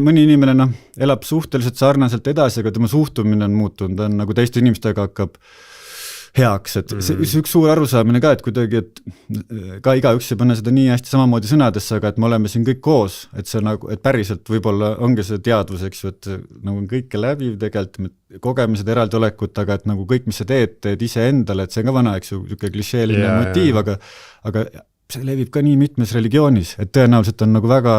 Mõni inimene elab suhteliselt sarnaselt edasi, aga tema suhtumine on muutunud, ta on nagu teiste inimestega hakkab heaks, et see üks suur arusaamine ka, et kuidagi, et ka igaüks ei panna seda nii hästi samamoodi sõnadesse, aga et me oleme siin kõik koos, et see nagu, et päriselt võib-olla ongi see teadvus, eks ju, et nagu kõike läbiv tegelikult, kogemised eraldi olekut, aga et nagu kõik, mis sa teed ise endale, et see on ka vana, eks ju, niisugune klišeeline motiiv, aga see levib ka nii mitmes religioonis, et tõenäoliselt on nagu väga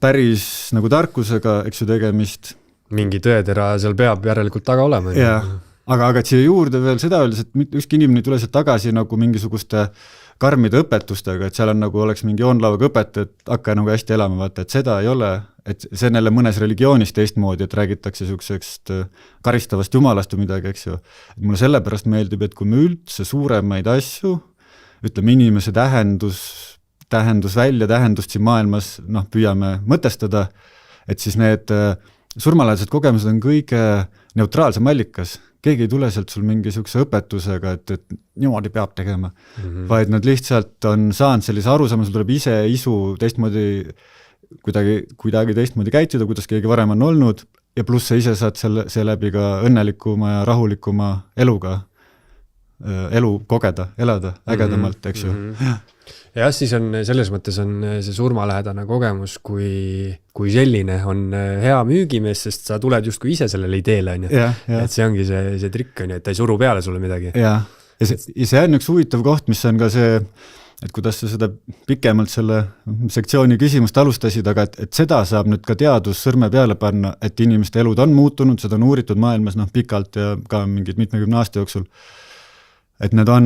päris nagu tarkusega, eks ju, tegemist. Mingi tõetera seal peab järelikult taga olema. Jah, aga siia juurde veel seda öeldes, et ükski inimene ei tule sealt tagasi nagu mingisuguste karmide õpetustega, et seal on nagu oleks mingi joonlauaga õpet, et hakka nagu hästi elama, vaata, et seda ei ole, et see on jälle mõnes religioonis teistmoodi, et räägitakse sükseist karistavast jumalast või midagi, eks ju. Et mulle sellepärast meeldib, et kui me üldse suuremaid asju, ütleme inimese tähendust siin maailmas püüame mõtestada, et siis need surmalähedased kogemused on kõige neutraalsem allikas. Keegi ei tule sealt sul mingisuguse õpetusega, et niimoodi peab tegema, vaid nad lihtsalt on saanud sellise arusaama, sul tuleb ise isu teistmoodi, kuidagi teistmoodi käituda, kuidas keegi varem on olnud, ja pluss sa ise saad seeläbi ka õnnelikuma ja rahulikuma elu kogeda, elada ägedamalt, eks ju. Ja siis on selles mõttes on see surmalähedane kogemus, kui selline on hea müügimees, sest sa tuled justkui ise sellele ideele, et see ongi see trikk, et ta ei suru peale sulle midagi. Ja see on üks huvitav koht, mis on ka see, et kuidas sa seda pikemalt selle sektsiooni küsimust alustasid, aga et seda saab nüüd ka teadus sõrme peale panna, et inimeste elud on muutunud, seda on uuritud maailmas pikalt ja ka mingid 70 aasta jooksul. Et need on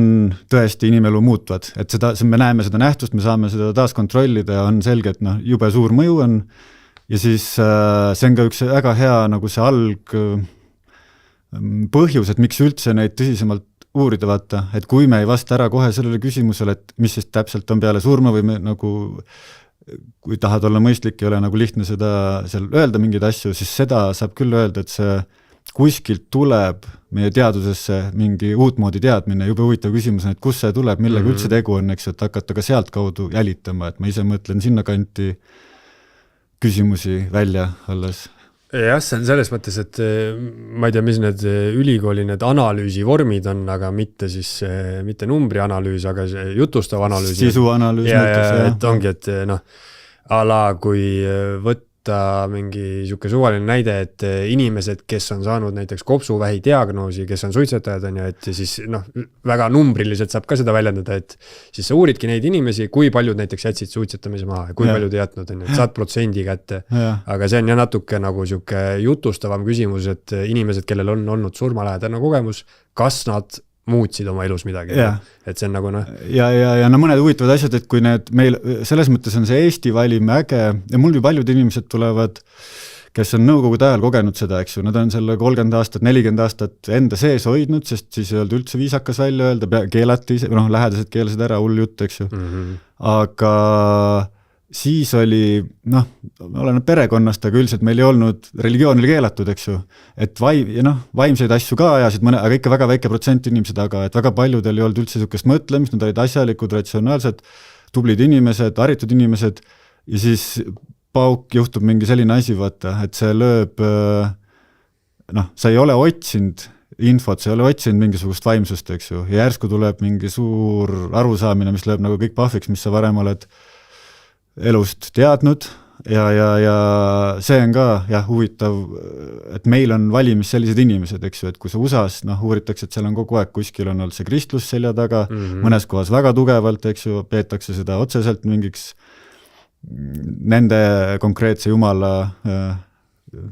tõesti inimelu muutvad, et me näeme seda nähtust, me saame seda taas kontrollida ja on selge, et jube suur mõju on ja siis see on ka üks väga hea nagu see põhjus, et miks üldse neid tõsisemalt uurida vaata, et kui me ei vasta ära kohe sellele küsimusele, et mis siis täpselt on peale surma või me nagu, kui tahad olla mõistlik, ei ole nagu lihtne seda seal öelda mingeid asju, siis seda saab küll öelda, et see kuskilt tuleb meie teadusesse mingi uutmoodi teadmine, jube huvitav küsimus on, et kus see tuleb, millega üldse tegu on, eks, et hakata ka sealt kaudu jälitama, et ma ise mõtlen sinna kanti küsimusi välja alles. Jah, see on selles mõttes, et ma ei tea, mis need ülikooli need analüüsivormid on, aga mitte numbrianalüüs, aga jutustav analüüs. Sisuanalüüs. Et ongi, et ala kui võtta mingi siuke suvaline näide, et inimesed, kes on saanud näiteks kopsuvähi diagnoosi, kes on suitsetajad, on ju, et siis väga numbriliselt saab ka seda väljendada, et siis sa uuridki neid inimesi, kui paljud näiteks jätsid suitsetamise maha, kui paljud ei jätnud, on ju, et saad protsendi kätte. Aga see on ja natuke nagu siuke jutustavam küsimus, et inimesed, kellel on olnud surmalähedane kogemus, kas nad muutsid oma elus midagi. Et see on nagu Ja mõned huvitavad asjad, et kui need meil, selles mõttes on see Eesti valim äge ja mul paljud inimesed tulevad, kes on nõukogude ajal kogenud seda, eks ju, nad on selle 30 aastat, 40 aastat enda sees hoidnud, sest siis ei olnud üldse viisakas välja öelda, keelati, lähedased keelasid ära, hull jutt, eks ju. Aga siis oli, olen perekonnast, aga üldiselt meil ei olnud religioon oli keelatud, eks ju, et vaimseid asju ka ajasid mõne, aga ikka väga väike protsent inimesed, aga et väga paljudel ei olnud üldse sükest mõtlemist, nad olid asjalikud, ratsionaalsed, tublid inimesed, haritud inimesed ja siis pauk juhtub mingi selline asi, vaata, et see lööb, sa ei ole otsinud infot, sa ei ole otsinud mingisugust vaimsust, eks ju, ja järsku tuleb mingi suur arusaamine, mis lööb nagu kõik pahviks, mis sa varem oled elust teadnud ja see on ka huvitav, et meil on valimis sellised inimesed, eks ju, et kui sa USAs uuritakse, et seal on kogu aeg kuskil on olnud see kristlus selja taga, mõnes kohas väga tugevalt, eks ju, peetakse seda otseselt mingiks nende konkreetse jumala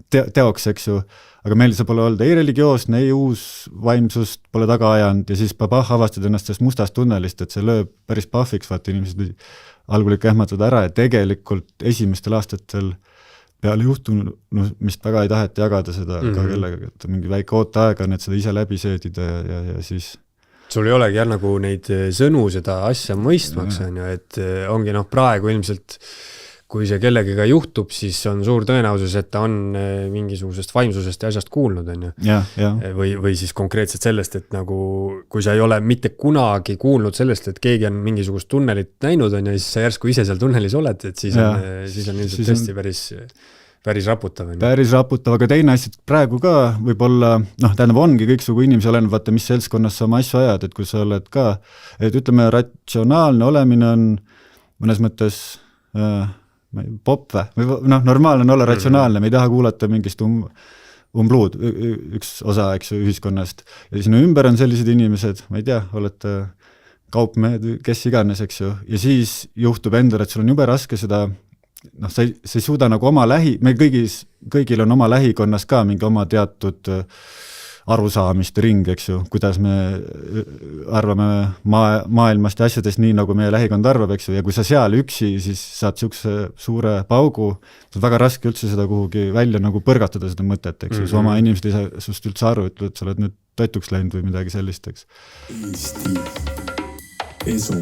teoks, eks ju, aga meil see pole olnud ei religioosne, ei uus vaimsust pole taga ajanud ja siis avastad ennast sellest mustast tunnelist, et see lööb päris pahviks, vaata inimesed algul ikka ehmatada ära ja tegelikult esimestel aastatel peale juhtunud, mis väga ei taheta jagada seda ka kellega, et mingi väike ooteaega on, et seda ise läbi seedida ja siis sul ei olegi nagu neid sõnu seda asja mõistmaks, on ju, et ongi praegu ilmselt kui see kellegiga juhtub, siis on suur tõenäosus, et ta on mingisugusest vaimsusest ja asjast kuulnud, on ju. Või siis konkreetselt sellest, et nagu, kui sa ei ole mitte kunagi kuulnud sellest, et keegi on mingisugust tunnelit näinud, on ju, siis sa järsku ise seal tunnelis oled, et siis on ilmselt tõesti päris raputav. Päris raputav, aga teine asi, praegu ka võib-olla, tähendab ongi kõiksugu inimesi oleneb, vaata, mis seltskonnas sa oma asju ajad, et kui sa oled ka, et ütleme, ratsionaalne olemine on mõnes mõttes popp või normaalne on olla ratsionaalne, me ei taha kuulata mingist umbluud, üks osa, eks ju, ühiskonnast. Ja sinu ümber on sellised inimesed, ma ei tea, olete kaupmehed, kes iganes, eks ju, ja siis juhtub endal, et sul on jube raske seda sa ei suuda nagu oma meil kõigil on oma lähikonnas ka mingi oma teatud arusaamist ring, eks ju, kuidas me arvame maailmast ja asjadest nii, nagu meie lähikond arvab, eks ju, ja kui sa seal üksi, siis saad niisuguse suure paugu, see on väga raske üldse seda kuhugi välja nagu põrgatada seda mõtet, eks ju, su oma inimesed ei saa sust üldse aru, ütled, sa oled nüüd toituks läinud või midagi sellist, eks. Eesti Esu